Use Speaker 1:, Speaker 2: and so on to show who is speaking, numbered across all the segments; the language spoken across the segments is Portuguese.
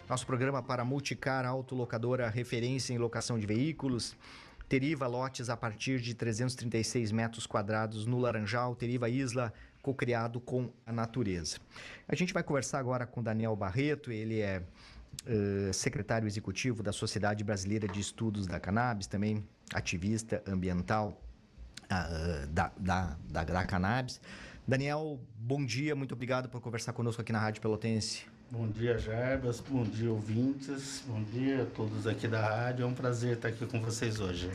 Speaker 1: Nosso programa para Multicar, autolocadora referência em locação de veículos. Teriva lotes a partir de 336 metros quadrados no Laranjal. Teriva Isla, cocriado com a natureza. A gente vai conversar agora com Daniel Barreto. Ele é secretário executivo da Sociedade Brasileira de Estudos da Cannabis, também ativista ambiental da cannabis. Daniel, bom dia, muito obrigado por conversar conosco aqui na Rádio Pelotense.
Speaker 2: Bom dia, Jarbas, bom dia, ouvintes, bom dia a todos aqui da rádio, é um prazer estar aqui com vocês hoje.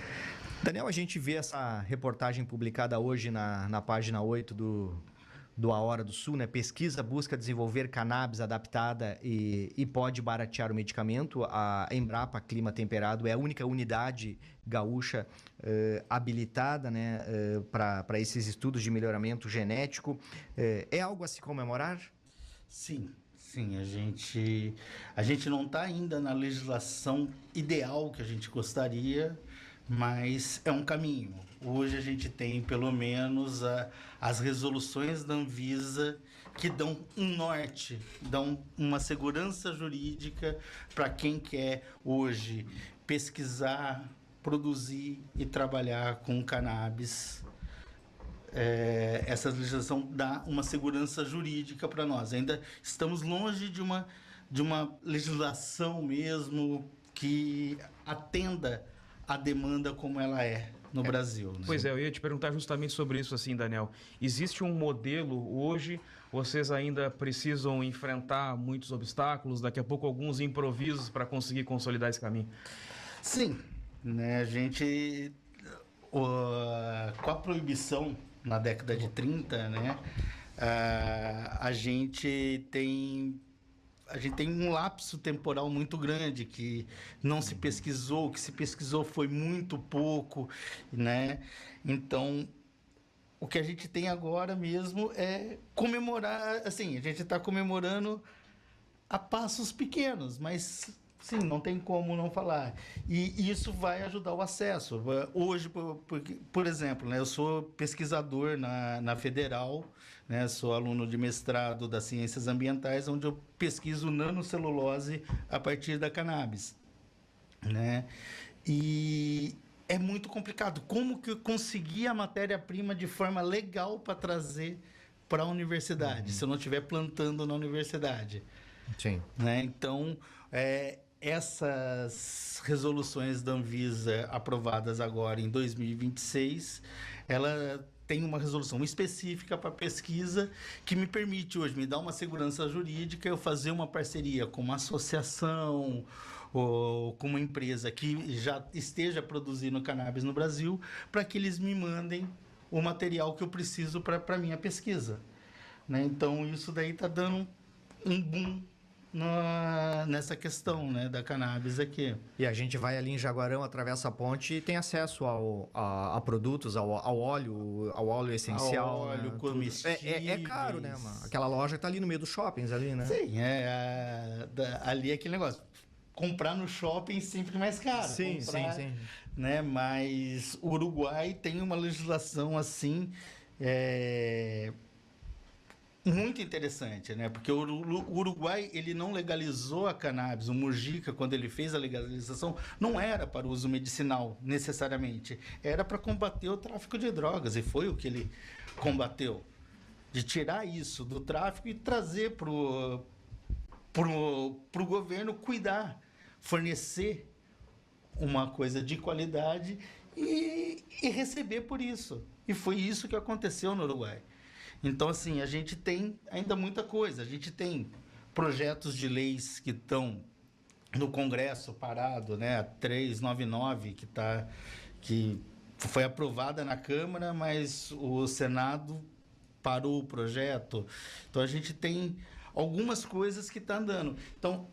Speaker 1: Daniel, a gente vê essa reportagem publicada hoje na página 8 do A Hora do Sul, né? Pesquisa busca desenvolver cannabis adaptada e pode baratear o medicamento. A Embrapa Clima Temperado é a única unidade gaúcha habilitada, né, para esses estudos de melhoramento genético. É algo a se comemorar?
Speaker 2: Sim, a gente não está ainda na legislação ideal que a gente gostaria, mas é um caminho. Hoje a gente tem pelo menos as resoluções da Anvisa que dão um norte, dão uma segurança jurídica para quem quer hoje pesquisar, produzir e trabalhar com cannabis. Essa legislação dá uma segurança jurídica para nós. Ainda estamos longe de uma legislação mesmo que atenda a demanda como ela é no Brasil. Né?
Speaker 3: Pois é, eu ia te perguntar justamente sobre isso, assim, Daniel. Existe um modelo hoje, vocês ainda precisam enfrentar muitos obstáculos, daqui a pouco alguns improvisos para conseguir consolidar esse caminho?
Speaker 2: Sim, né? A gente, com a proibição na década de 30, né? A gente tem um lapso temporal muito grande que não se pesquisou, o que se pesquisou foi muito pouco, né? Então, o que a gente tem agora mesmo é comemorar, assim, a gente está comemorando a passos pequenos, mas sim, não tem como não falar. E isso vai ajudar o acesso. Hoje, por exemplo, né, eu sou pesquisador na Federal, né, sou aluno de mestrado das Ciências Ambientais, onde eu pesquiso nanocelulose a partir da cannabis. Né? E é muito complicado. Como que eu consegui a matéria-prima de forma legal para trazer para a universidade, se eu não estiver plantando na universidade?
Speaker 1: Sim.
Speaker 2: Né? Então, essas resoluções da Anvisa aprovadas agora em 2026, ela tem uma resolução específica para pesquisa que me permite hoje, me dá uma segurança jurídica, eu fazer uma parceria com uma associação ou com uma empresa que já esteja produzindo cannabis no Brasil, para que eles me mandem o material que eu preciso para a minha pesquisa. Né? Então, isso daí está dando um boom nessa questão, né, da cannabis aqui.
Speaker 1: E a gente vai ali em Jaguarão, atravessa a ponte e tem acesso a produtos, ao óleo essencial.
Speaker 2: Ao óleo,
Speaker 1: né?
Speaker 2: comestíveis.
Speaker 1: É caro, né, mano? Aquela loja está ali no meio dos shoppings ali, né?
Speaker 2: Sim, ali é aquele negócio. Comprar no shopping sempre mais caro.
Speaker 1: Sim.
Speaker 2: Né? Mas o Uruguai tem uma legislação assim muito interessante, né? Porque o Uruguai, ele não legalizou a cannabis. O Mujica, quando ele fez a legalização, não era para uso medicinal, necessariamente. Era para combater o tráfico de drogas, e foi o que ele combateu. De tirar isso do tráfico e trazer pro governo cuidar, fornecer uma coisa de qualidade e receber por isso. E foi isso que aconteceu no Uruguai. Então, assim, a gente tem ainda muita coisa. A gente tem projetos de leis que estão no Congresso parado, né? A 399, que foi aprovada na Câmara, mas o Senado parou o projeto. Então, a gente tem algumas coisas que estão andando. Então,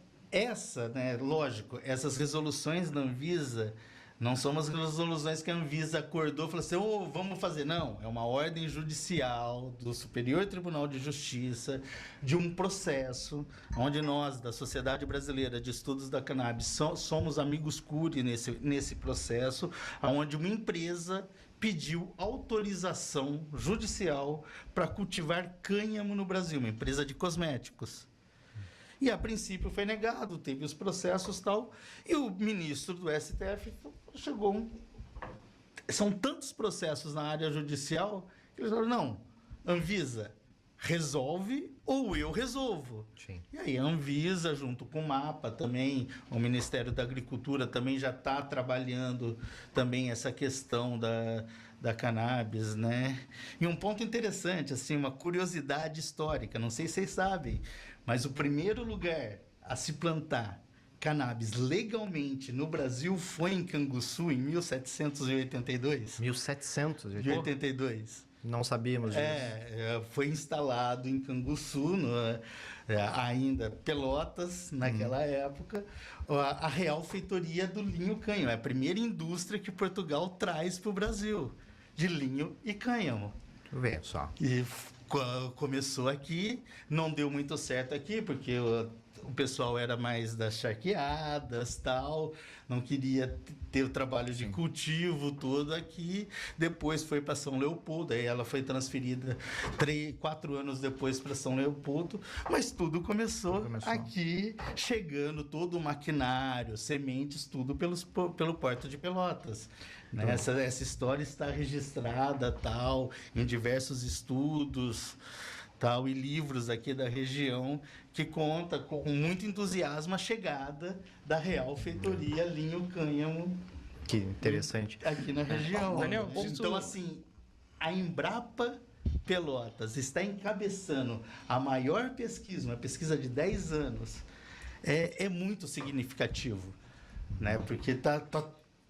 Speaker 2: lógico, essas resoluções da Anvisa não são umas resoluções que a Anvisa acordou e falou assim, vamos fazer. Não, é uma ordem judicial do Superior Tribunal de Justiça, de um processo onde nós, da Sociedade Brasileira de Estudos da Cannabis, somos amigos curi nesse processo, onde uma empresa pediu autorização judicial para cultivar cânhamo no Brasil, uma empresa de cosméticos. E a princípio foi negado, teve os processos e tal, e o ministro do STF chegou. São tantos processos na área judicial que eles falaram, não, Anvisa, resolve ou eu resolvo.
Speaker 1: Sim.
Speaker 2: E aí a Anvisa, junto com o MAPA também, o Ministério da Agricultura também já está trabalhando também essa questão da cannabis, né? E um ponto interessante, assim, uma curiosidade histórica, não sei se vocês sabem, mas o primeiro lugar a se plantar cannabis legalmente no Brasil foi em Canguçu, em 1782.
Speaker 1: 1782. Não sabíamos disso.
Speaker 2: Foi instalado em Canguçu, ainda Pelotas, naquela época, a Real Feitoria do Linho Cânhamo. É a primeira indústria que Portugal traz para o Brasil, de linho e cânhamo.
Speaker 1: Vê só.
Speaker 2: E começou aqui, não deu muito certo aqui, porque o pessoal era mais das charqueadas, tal, não queria ter o trabalho de cultivo todo aqui. Depois foi para São Leopoldo, aí ela foi transferida 4 anos depois para São Leopoldo, mas tudo começou aqui, chegando todo o maquinário, sementes, tudo pelo Porto de Pelotas. Né? Essa história está registrada, tal, em diversos estudos, tal, e livros aqui da região que conta com muito entusiasmo a chegada da Real Feitoria Linho Cânhamo.
Speaker 1: Que interessante.
Speaker 2: Aqui na região.
Speaker 3: Daniel,
Speaker 2: então, assim, a Embrapa Pelotas está encabeçando a maior pesquisa, uma pesquisa de 10 anos. É muito significativo, né? Porque tá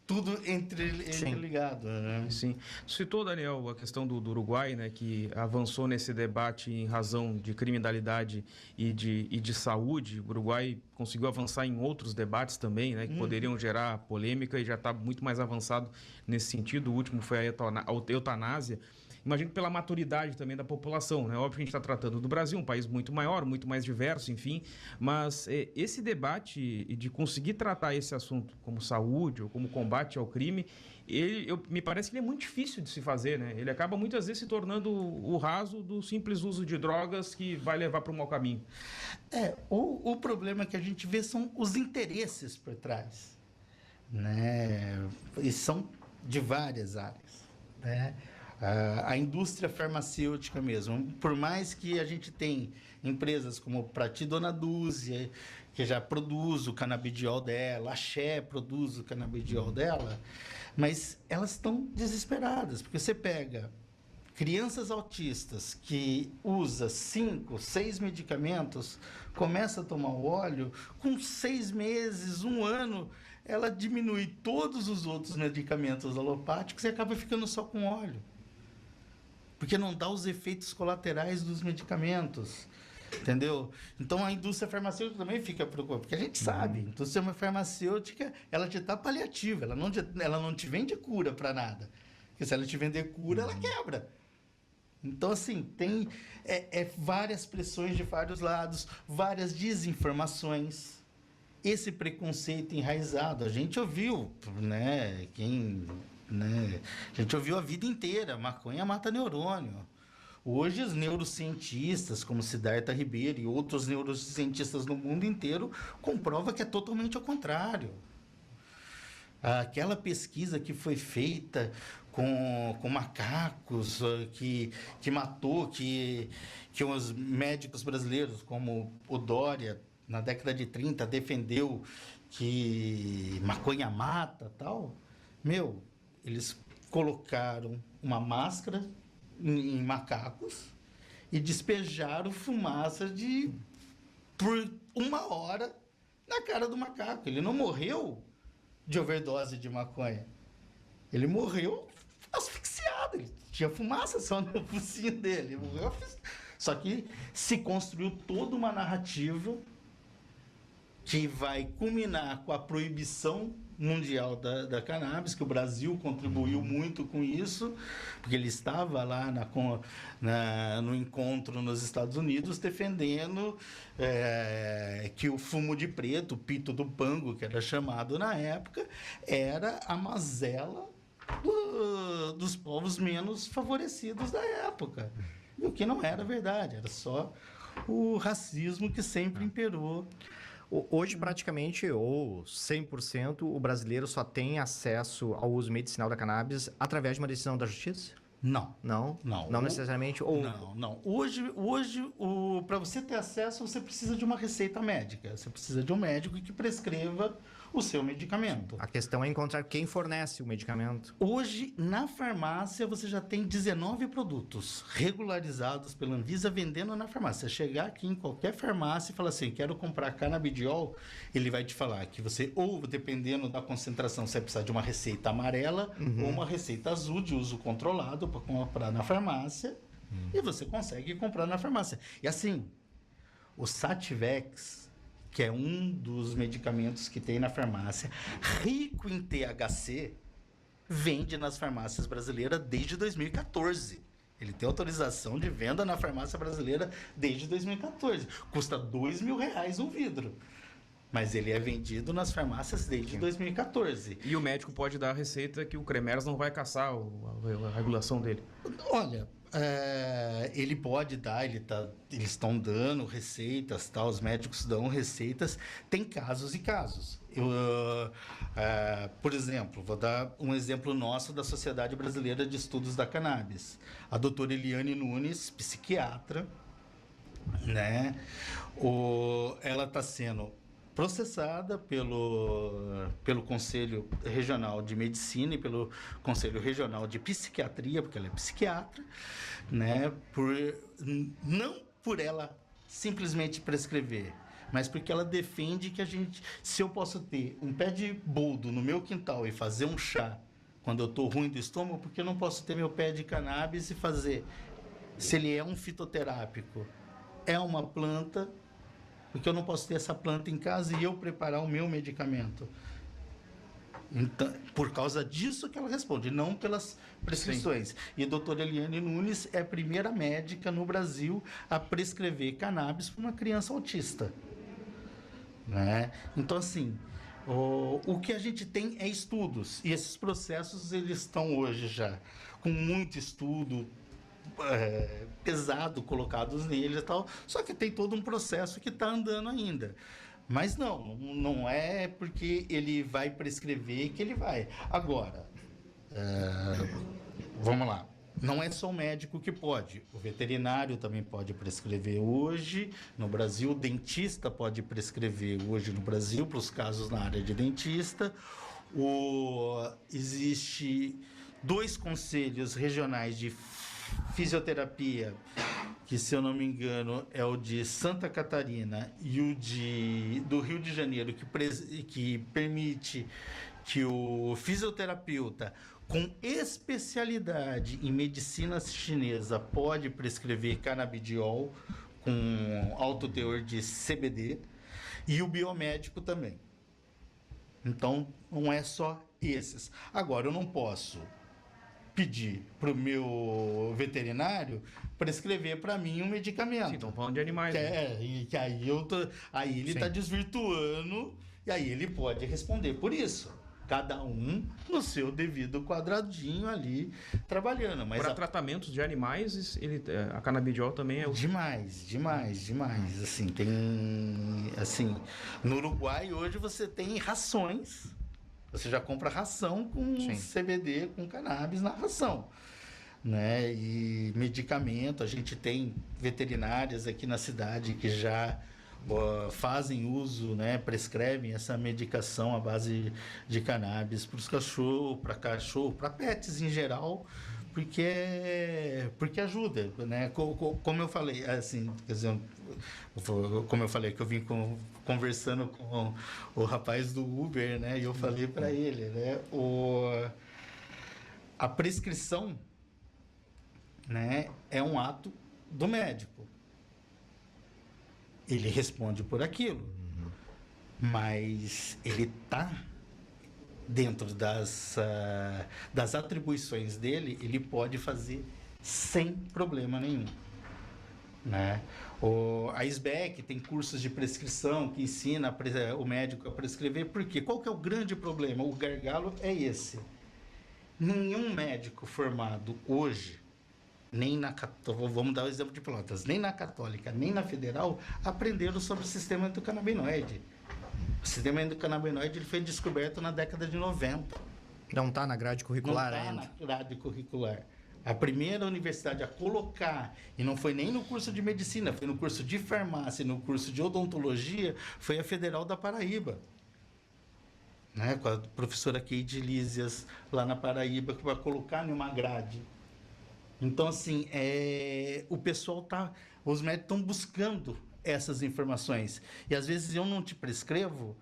Speaker 2: tudo interligado, né?
Speaker 3: Sim. Citou, Daniel, a questão do Uruguai, né, que avançou nesse debate em razão de criminalidade e de saúde. O Uruguai conseguiu avançar em outros debates também, né, que poderiam gerar polêmica, e já está muito mais avançado nesse sentido. O último foi a eutanásia. Imagino que pela maturidade também da população, né? Óbvio que a gente está tratando do Brasil, um país muito maior, muito mais diverso, enfim, mas esse debate de conseguir tratar esse assunto como saúde ou como combate ao crime, me parece que ele é muito difícil de se fazer, né? Ele acaba muitas vezes se tornando o raso do simples uso de drogas que vai levar para um mau caminho.
Speaker 2: O problema que a gente vê são os interesses por trás, né? E são de várias áreas, né? A indústria farmacêutica mesmo, por mais que a gente tenha empresas como Prati Dona Dúzia, que já produz o canabidiol dela, a Axé produz o canabidiol dela, mas elas estão desesperadas, porque você pega crianças autistas que usa 5, 6 medicamentos, começa a tomar o óleo, com 6 meses, 1 ano, ela diminui todos os outros medicamentos alopáticos e acaba ficando só com óleo. Porque não dá os efeitos colaterais dos medicamentos, entendeu? Então a indústria farmacêutica também fica preocupada, porque a gente sabe, a indústria farmacêutica, ela te dá paliativa, ela não te vende cura para nada. Porque se ela te vender cura, ela quebra. Então, assim, tem várias pressões de vários lados, várias desinformações, esse preconceito enraizado. A gente ouviu, né? A gente ouviu a vida inteira, maconha mata neurônio. Hoje, os neurocientistas, como Siddhartha Ribeiro e outros neurocientistas no mundo inteiro, comprovam que é totalmente ao contrário. Aquela pesquisa que foi feita com macacos, que matou, que os médicos brasileiros, como o Dória, na década de 30, defendeu que maconha mata, tal. Eles colocaram uma máscara em macacos e despejaram fumaça por 1 hora na cara do macaco. Ele não morreu de overdose de maconha. Ele morreu asfixiado. Ele tinha fumaça só no focinho dele. Ele morreu Só que se construiu toda uma narrativa que vai culminar com a proibição mundial da cannabis, que o Brasil contribuiu muito com isso, porque ele estava lá no encontro nos Estados Unidos defendendo que o fumo de preto, o pito do pango, que era chamado na época, era a mazela dos povos menos favorecidos da época. E o que não era verdade, era só o racismo que sempre imperou.
Speaker 1: Hoje, praticamente, ou 100%, o brasileiro só tem acesso ao uso medicinal da cannabis através de uma decisão da justiça?
Speaker 2: Não.
Speaker 1: Não?
Speaker 2: Não.
Speaker 1: Não necessariamente? Ou...
Speaker 2: Não. Hoje para você ter acesso, você precisa de uma receita médica. Você precisa de um médico que prescreva o seu medicamento.
Speaker 1: A questão é encontrar quem fornece o medicamento.
Speaker 2: Hoje, na farmácia, você já tem 19 produtos regularizados pela Anvisa vendendo na farmácia. Chegar aqui em qualquer farmácia e falar assim, quero comprar canabidiol, ele vai te falar que você, ou dependendo da concentração, você vai precisar de uma receita amarela ou uma receita azul de uso controlado para comprar na farmácia, e você consegue comprar na farmácia. E assim, o Sativex, que é um dos medicamentos que tem na farmácia, rico em THC, vende nas farmácias brasileiras desde 2014. Ele tem autorização de venda na farmácia brasileira desde 2014. Custa R$2.000 um vidro. Mas ele é vendido nas farmácias desde 2014.
Speaker 3: E o médico pode dar a receita que o Cremers não vai caçar a regulação dele.
Speaker 2: Olha, ele pode dar, eles estão dando receitas, tá? Os médicos dão receitas, tem casos e casos. Por exemplo, vou dar um exemplo nosso da Sociedade Brasileira de Estudos da Cannabis. A doutora Eliane Nunes, psiquiatra, né? Ela está sendo processada pelo Conselho Regional de Medicina e pelo Conselho Regional de Psiquiatria, porque ela é psiquiatra, né? Não por ela simplesmente prescrever, mas porque ela defende que se eu posso ter um pé de boldo no meu quintal e fazer um chá quando eu estou ruim do estômago, porque eu não posso ter meu pé de cannabis e fazer, se ele é um fitoterápico, é uma planta, porque eu não posso ter essa planta em casa e eu preparar o meu medicamento. Então, por causa disso que ela responde, não pelas prescrições. Sim. E a doutora Eliane Nunes é a primeira médica no Brasil a prescrever cannabis para uma criança autista. Né? Então, assim, o que a gente tem é estudos. E esses processos, eles estão hoje já com muito estudo, pesado colocados neles e tal, só que tem todo um processo que está andando ainda. Mas não é porque ele vai prescrever que ele vai. Agora, vamos lá, não é só o médico que pode, o veterinário também pode prescrever hoje no Brasil, o dentista pode prescrever hoje no Brasil, para os casos na área de dentista. Existe 2 conselhos regionais de fisioterapia, que, se eu não me engano, é o de Santa Catarina e o do Rio de Janeiro, que permite que o fisioterapeuta com especialidade em medicina chinesa pode prescrever canabidiol com alto teor de CBD, e o biomédico também. Então, não é só esses. Agora, eu não posso pedir para o meu veterinário prescrever para mim um medicamento.
Speaker 3: Sim, estão falando de animais.
Speaker 2: E que aí ele está desvirtuando, e aí ele pode responder por isso. Cada um no seu devido quadradinho ali trabalhando. Mas
Speaker 3: para tratamentos de animais, a canabidiol também é...
Speaker 2: Demais. Assim, no Uruguai hoje você tem rações. Você já compra ração com CBD, com cannabis na ração. Né? E medicamento, a gente tem veterinárias aqui na cidade que já fazem uso, né? Prescrevem essa medicação à base de cannabis para os cachorros, para pets em geral, porque ajuda, né? Como eu falei, assim, quer dizer, como eu falei que eu vim conversando com o rapaz do Uber, né? E eu falei para ele, né? A prescrição, né? É um ato do médico. Ele responde por aquilo, mas ele está dentro das atribuições dele, ele pode fazer sem problema nenhum. Né? A SBEC tem cursos de prescrição que ensina o médico a prescrever. Por quê? Qual que é o grande problema? O gargalo é esse. Nenhum médico formado hoje nem na vamos dar o exemplo de Pelotas, nem na Católica, nem na Federal, aprenderam sobre o sistema endocannabinoide. O sistema endocannabinoide ele foi descoberto na década de 90.
Speaker 1: Não está na grade curricular ainda.
Speaker 2: Não está na grade curricular. A primeira universidade a colocar, e não foi nem no curso de medicina, foi no curso de farmácia e no curso de odontologia, foi a Federal da Paraíba. Né? Com a professora Keide Lísias, lá na Paraíba, que vai colocar numa grade. Então, assim, o pessoal os médicos estão buscando essas informações. E às vezes eu não te prescrevo,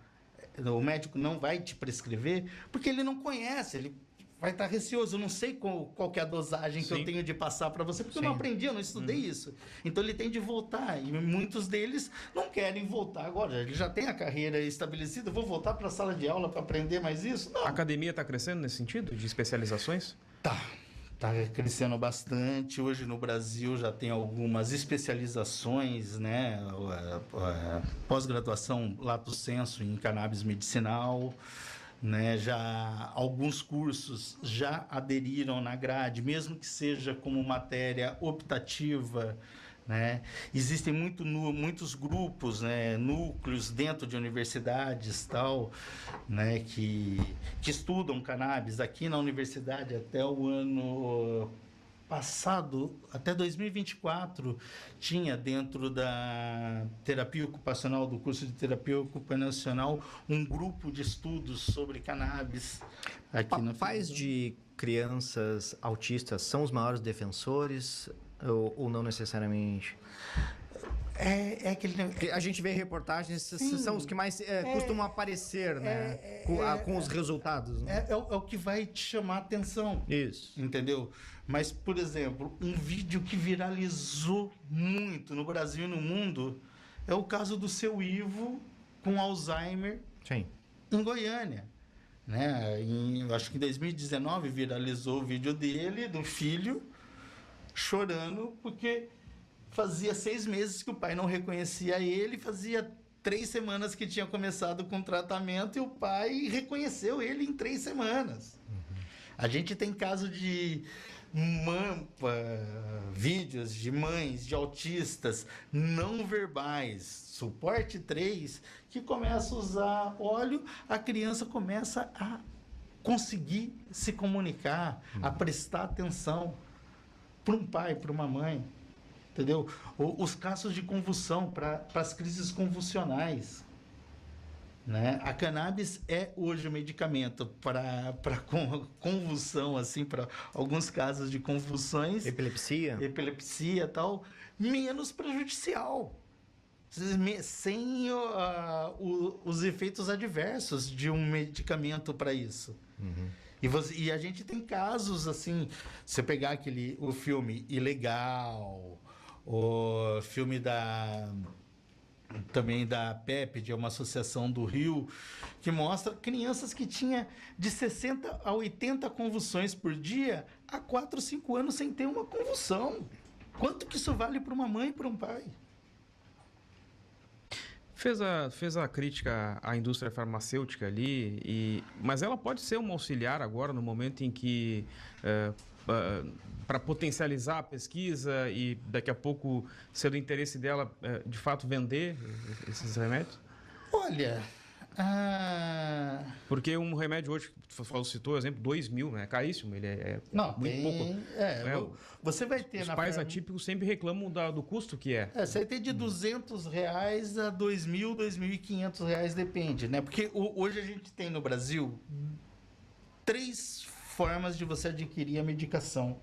Speaker 2: o médico não vai te prescrever, porque ele não conhece, ele vai estar receoso. Eu não sei qual que é a dosagem que eu tenho de passar para você, porque eu não aprendi, eu não estudei isso. Então ele tem de voltar, e muitos deles não querem voltar agora. Ele já tem a carreira estabelecida, vou voltar para a sala de aula para aprender mais isso? Não.
Speaker 3: A academia está crescendo nesse sentido, de especializações?
Speaker 2: Está crescendo bastante. Hoje no Brasil já tem algumas especializações, né? Pós-graduação lato sensu em cannabis medicinal, né? Já alguns cursos já aderiram na grade, mesmo que seja como matéria optativa, né? Existem muitos grupos, né? Núcleos dentro de universidades tal, né? que estudam cannabis. Aqui na universidade, até o ano passado, até 2024, tinha dentro da terapia ocupacional, do curso de terapia ocupacional, um grupo de estudos sobre cannabis. Aqui na
Speaker 1: Pais de crianças autistas são os maiores defensores ou não necessariamente?
Speaker 2: É aquele...
Speaker 1: A gente vê reportagens, são os que mais costumam aparecer, né? Com os resultados. Né?
Speaker 2: É o que vai te chamar a atenção.
Speaker 1: Isso.
Speaker 2: Entendeu? Mas, por exemplo, um vídeo que viralizou muito no Brasil e no mundo é o caso do seu Ivo com Alzheimer.
Speaker 1: Sim.
Speaker 2: Em Goiânia. Né? Acho que em 2019 viralizou o vídeo dele, do filho, chorando porque fazia 6 meses que o pai não reconhecia ele, fazia 3 semanas que tinha começado com o tratamento e o pai reconheceu ele em 3 semanas. Uhum. A gente tem caso de vídeos de mães de autistas não verbais, suporte 3, que começa a usar óleo, a criança começa a conseguir se comunicar, a prestar atenção para um pai, para uma mãe. Entendeu? Os casos de convulsão, para as crises convulsionais. Né? A cannabis é hoje o medicamento para convulsão, assim, para alguns casos de convulsões.
Speaker 1: Epilepsia
Speaker 2: e tal, menos prejudicial. Sem os efeitos adversos de um medicamento para isso. Uhum. E a gente tem casos, assim, você pegar o filme Ilegal, o filme também da PEP, uma associação do Rio, que mostra crianças que tinham de 60 a 80 convulsões por dia há 4 ou 5 anos sem ter uma convulsão. Quanto que isso vale para uma mãe e para um pai?
Speaker 3: Fez a crítica à indústria farmacêutica ali, mas ela pode ser um auxiliar agora, no momento em que... para potencializar a pesquisa e daqui a pouco ser do interesse dela de fato vender esses remédios?
Speaker 2: Olha,
Speaker 3: porque um remédio hoje, citou o exemplo, 2.000, né? É caríssimo, ele é
Speaker 2: não,
Speaker 3: muito pouco.
Speaker 2: Você vai ter
Speaker 3: os pais atípicos sempre reclamam do custo que é.
Speaker 2: Você vai ter de R$200 a R$2.000, R$2.500, depende, né? Porque hoje a gente tem no Brasil 3 formas de você adquirir a medicação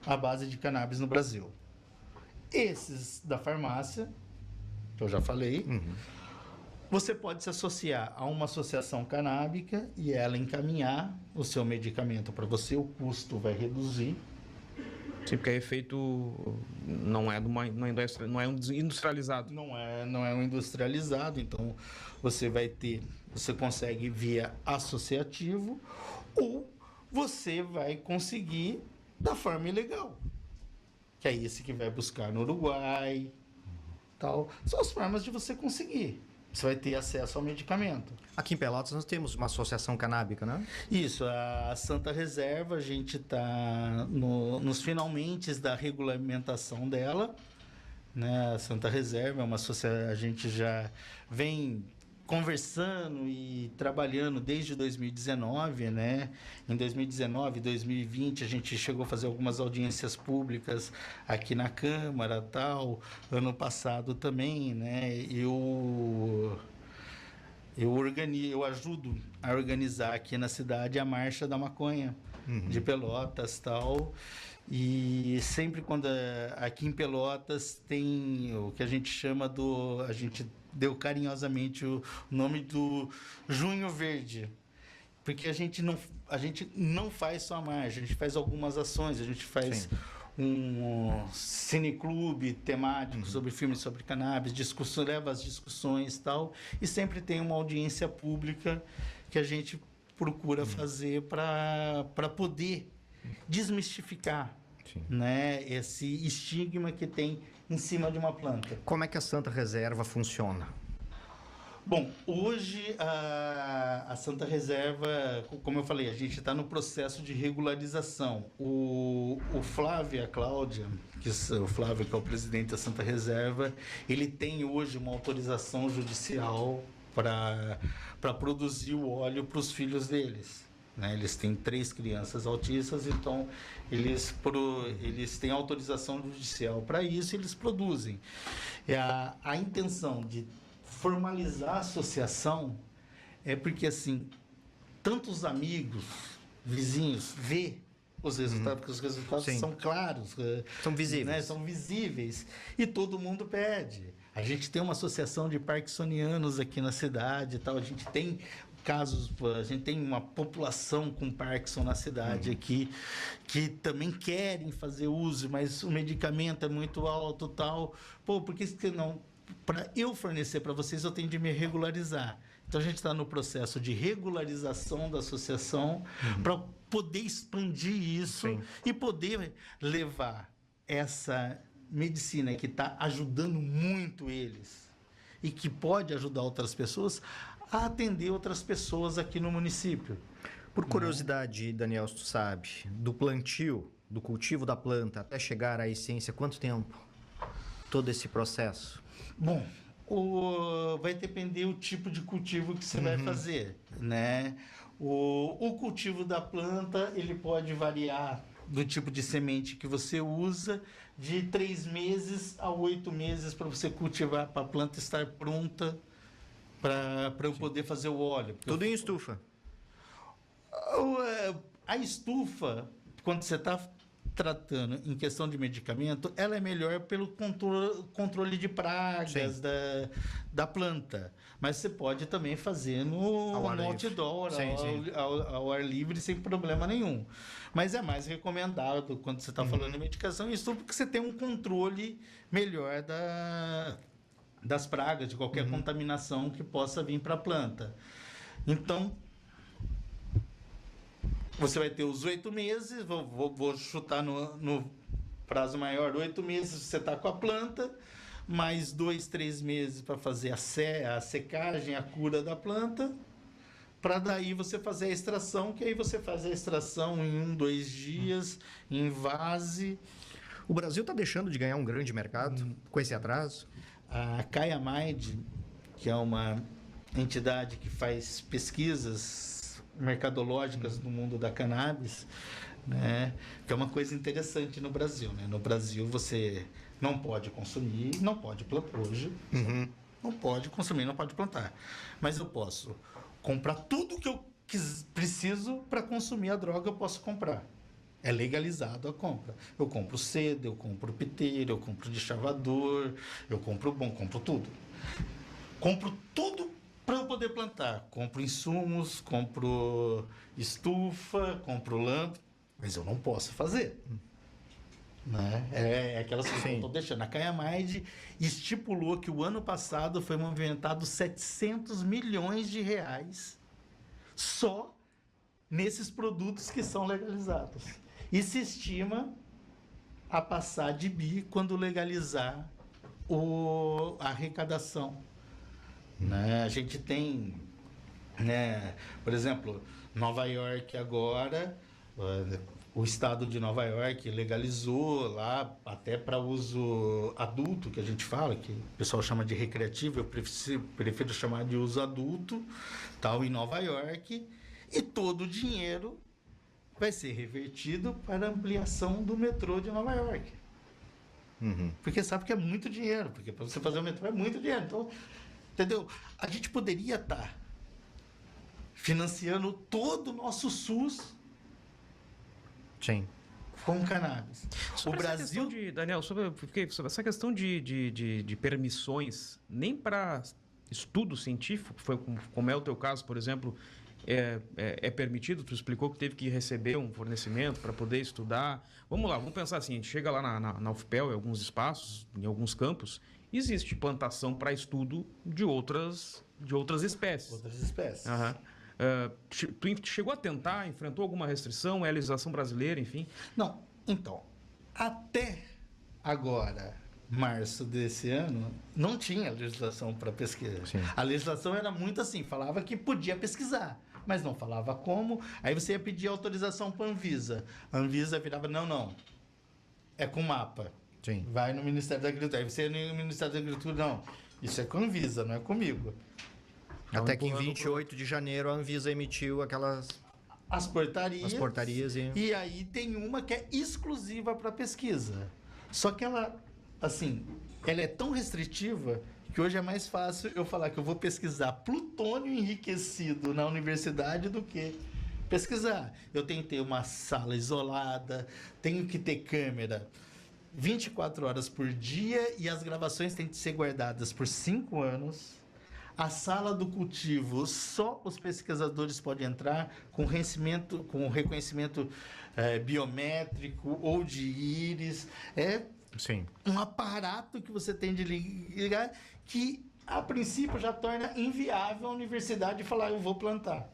Speaker 2: à base de cannabis no Brasil. Esses da farmácia, que eu já falei, você pode se associar a uma associação canábica e ela encaminhar o seu medicamento para você, o custo vai reduzir.
Speaker 3: Sim, porque é feito não é um industrializado.
Speaker 2: Não é um industrializado, então você consegue via associativo ou você vai conseguir da forma ilegal, que é esse que vai buscar no Uruguai, tal. São as formas de você conseguir. você vai ter acesso ao medicamento.
Speaker 1: Aqui em Pelotas nós temos uma associação canábica, né?
Speaker 2: Isso, a Santa Reserva, a gente está nos finalmente da regulamentação dela, né? A Santa Reserva é uma associação, a gente já vem conversando e trabalhando desde 2019, né? Em 2019, 2020, a gente chegou a fazer algumas audiências públicas aqui na Câmara, tal. Ano passado também, né? Eu ajudo a organizar aqui na cidade a Marcha da Maconha de Pelotas, tal. E sempre quando aqui em Pelotas tem o que a gente chama a gente deu carinhosamente o nome do Junho Verde, porque a gente não faz só a marcha, a gente faz algumas ações, a gente faz um cineclube temático sobre filmes sobre cannabis, leva as discussões e tal, e sempre tem uma audiência pública que a gente procura fazer para poder desmistificar, né, esse estigma que tem em cima de uma planta.
Speaker 1: Como é que a Santa Reserva funciona?
Speaker 2: Bom, hoje a Santa Reserva, como eu falei, a gente está no processo de regularização. O Flávio e a Cláudia, o Flávio, que é o presidente da Santa Reserva, ele tem hoje uma autorização judicial para produzir o óleo para os filhos deles. Né? Eles têm 3 crianças autistas, então eles têm autorização judicial para isso e eles produzem. A intenção de formalizar a associação é porque, assim, tantos amigos, vizinhos, vê os resultados, porque os resultados são claros.
Speaker 1: São visíveis.
Speaker 2: Né? São visíveis. E todo mundo pede. A gente tem uma associação de parkinsonianos aqui na cidade e tal, a gente tem casos, a gente tem uma população com Parkinson na cidade aqui, que também querem fazer uso, mas o medicamento é muito alto e tal. Pô, por que não? Para eu fornecer para vocês, eu tenho de me regularizar. Então, a gente está no processo de regularização da associação para poder expandir isso e poder levar essa medicina que está ajudando muito eles e que pode ajudar outras pessoas a atender outras pessoas aqui no município.
Speaker 1: Por curiosidade, Daniel, se tu sabe, do plantio, do cultivo da planta até chegar à essência, quanto tempo? Todo esse processo?
Speaker 2: Bom, vai depender do tipo de cultivo que você vai fazer, né? O cultivo da planta, ele pode variar do tipo de semente que você usa, de 3 meses a 8 meses para você cultivar, para a planta estar pronta para eu poder fazer o óleo.
Speaker 1: Tudo em estufa?
Speaker 2: A estufa, quando você está tratando em questão de medicamento, ela é melhor pelo controle de pragas da planta. Mas você pode também fazer no outdoor, ao ar livre, sem problema nenhum. Mas é mais recomendado quando você está falando de medicação em estufa, porque você tem um controle melhor das pragas, de qualquer contaminação que possa vir para a planta. Então, você vai ter os 8 meses, vou chutar no prazo maior, 8 meses você está com a planta, mais 2, 3 meses para fazer a secagem, a cura da planta, para daí você fazer a extração, que aí você faz a extração em 1, 2 dias, em vase.
Speaker 1: O Brasil está deixando de ganhar um grande mercado com esse atraso?
Speaker 2: A Caiamide, que é uma entidade que faz pesquisas mercadológicas no mundo da cannabis, né, que é uma coisa interessante no Brasil. Né? No Brasil, você não pode consumir, não pode plantar hoje, não pode consumir, não pode plantar. Mas eu posso comprar tudo que eu preciso para consumir a droga, eu posso comprar. É legalizado a compra. Eu compro seda, eu compro piteira, eu compro deschavador, eu compro tudo. Compro tudo para eu poder plantar. Compro insumos, compro estufa, compro lâmpada, mas eu não posso fazer. Né? É aquelas coisas que eu estou deixando. A Caiamide estipulou que o ano passado foi movimentado 700 milhões de reais só nesses produtos que são legalizados. E se estima a passar de bi quando legalizar a arrecadação Né? A gente tem, né, por exemplo, Nova York agora, o estado de Nova York legalizou lá até para uso adulto, que a gente fala, que o pessoal chama de recreativo, eu prefiro chamar de uso adulto, tal, em Nova York, e todo o dinheiro vai ser revertido para a ampliação do metrô de Nova York. Porque sabe que é muito dinheiro, porque para você fazer o metrô é muito dinheiro. Então, entendeu? A gente poderia estar financiando todo o nosso SUS com cannabis.
Speaker 3: Sobre
Speaker 2: o Brasil...
Speaker 3: Daniel, sobre essa questão de permissões, nem para estudo científico, como é o teu caso, por exemplo, é permitido? Tu explicou que teve que receber um fornecimento para poder estudar. Vamos lá, vamos pensar assim, a gente chega lá na UFPEL, em alguns espaços, em alguns campos, existe plantação para estudo de outras espécies.
Speaker 2: Outras espécies.
Speaker 3: Tu chegou a tentar, enfrentou alguma restrição, é a legislação brasileira, enfim?
Speaker 2: Não, então, até agora, março desse ano, não tinha legislação para pesquisa.
Speaker 1: Sim.
Speaker 2: A legislação era muito assim, falava que podia pesquisar, mas não falava como. Aí você ia pedir autorização para a Anvisa. A Anvisa virava, não, é com mapa.
Speaker 1: Sim.
Speaker 2: Vai no Ministério da Agricultura. Aí você ia no Ministério da Agricultura, não, isso é com a Anvisa, não é comigo.
Speaker 1: Até que em 28 de janeiro a Anvisa emitiu
Speaker 2: as portarias
Speaker 1: e
Speaker 2: aí tem uma que é exclusiva para pesquisa. Só que ela é tão restritiva que hoje é mais fácil eu falar que eu vou pesquisar plutônio enriquecido na universidade do que pesquisar. Eu tenho que ter uma sala isolada, tenho que ter câmera 24 horas por dia e as gravações têm que ser guardadas por 5 anos. A sala do cultivo, só os pesquisadores podem entrar com reconhecimento biométrico ou de íris.
Speaker 1: Sim.
Speaker 2: Um aparato que você tem de ligar que, a princípio, já torna inviável a universidade falar, eu vou plantar.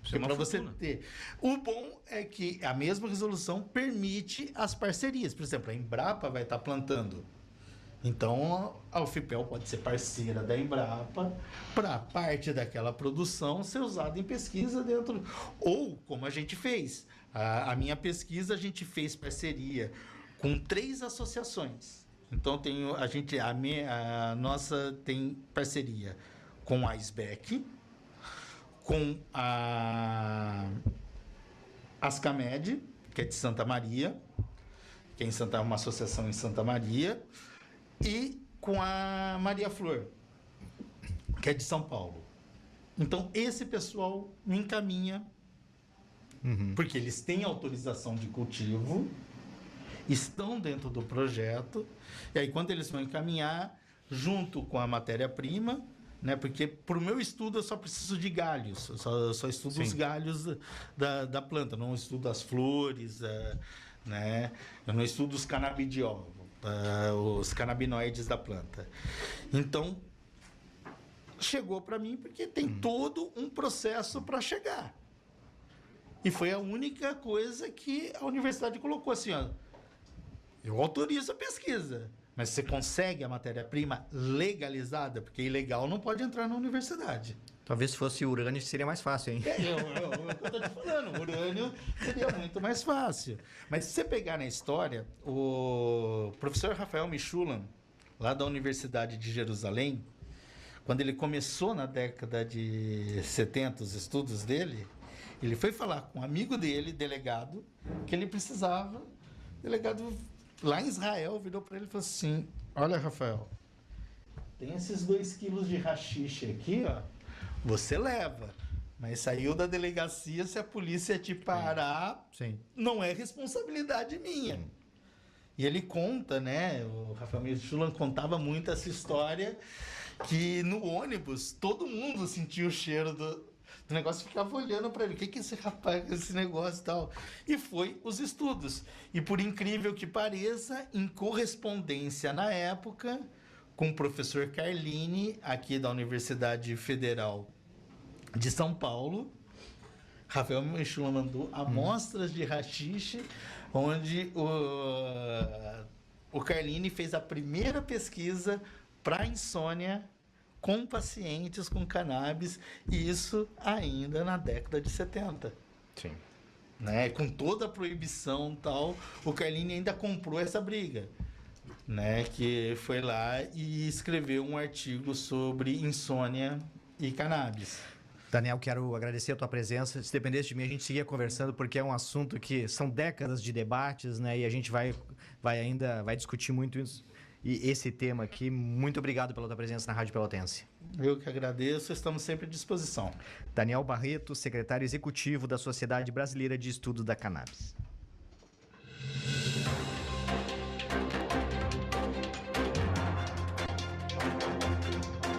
Speaker 2: Para você ter. O bom é que a mesma resolução permite as parcerias. Por exemplo, a Embrapa vai estar plantando. Então, a UFPEL pode ser parceira da Embrapa para parte daquela produção ser usada em pesquisa dentro. Ou, como a gente fez, a minha pesquisa a gente fez parceria com 3 associações. Então, a nossa tem parceria com a SBEC, com a Ascamed, que é de Santa Maria, que é uma associação em Santa Maria, e com a Maria Flor, que é de São Paulo. Então, esse pessoal me encaminha, porque eles têm autorização de cultivo, estão dentro do projeto, e aí quando eles vão encaminhar, junto com a matéria-prima, né, porque para o meu estudo eu só preciso de galhos, eu só estudo Sim. os galhos da planta, não estudo as flores, né, eu não estudo os canabidiol. Os canabinoides da planta. Então, chegou para mim porque tem todo um processo para chegar. E foi a única coisa que a universidade colocou assim, ó, eu autorizo a pesquisa, mas você consegue a matéria-prima legalizada? Porque ilegal não pode entrar na universidade.
Speaker 1: Talvez se fosse urânio seria mais fácil, hein?
Speaker 2: Eu estou te falando, urânio seria muito mais fácil. Mas se você pegar na história, o professor Rafael Michulan, lá da Universidade de Jerusalém, quando ele começou na década de 70 os estudos dele, ele foi falar com um amigo dele, delegado, que ele precisava. O delegado lá em Israel virou para ele e falou assim, olha, Rafael, tem esses 2 quilos de haxixe aqui, ó. Você leva, mas saiu da delegacia, se a polícia te parar,
Speaker 1: Sim.
Speaker 2: não é responsabilidade minha. Sim. E ele conta, né? O Rafael Michulan contava muito essa história, que no ônibus todo mundo sentia o cheiro do negócio e ficava olhando para ele. O que é esse rapaz, esse negócio e tal? E foi os estudos. E por incrível que pareça, em correspondência na época, com o professor Carlini, aqui da Universidade Federal de São Paulo, Rafael Michulan mandou amostras de haxixe, onde o Carlini fez a primeira pesquisa para insônia com pacientes com cannabis, e isso ainda na década de 70.
Speaker 1: Sim.
Speaker 2: Né? Com toda a proibição e tal, o Carlini ainda comprou essa briga. Né? Que foi lá e escreveu um artigo sobre insônia e cannabis.
Speaker 1: Daniel, quero agradecer a tua presença. Se dependesse de mim, a gente seguia conversando, porque é um assunto que são décadas de debates, né? E a gente vai discutir muito isso. E esse tema aqui. Muito obrigado pela tua presença na Rádio Pelotense.
Speaker 2: Eu que agradeço, estamos sempre à disposição.
Speaker 1: Daniel Barreto, secretário executivo da Sociedade Brasileira de Estudos da Cannabis.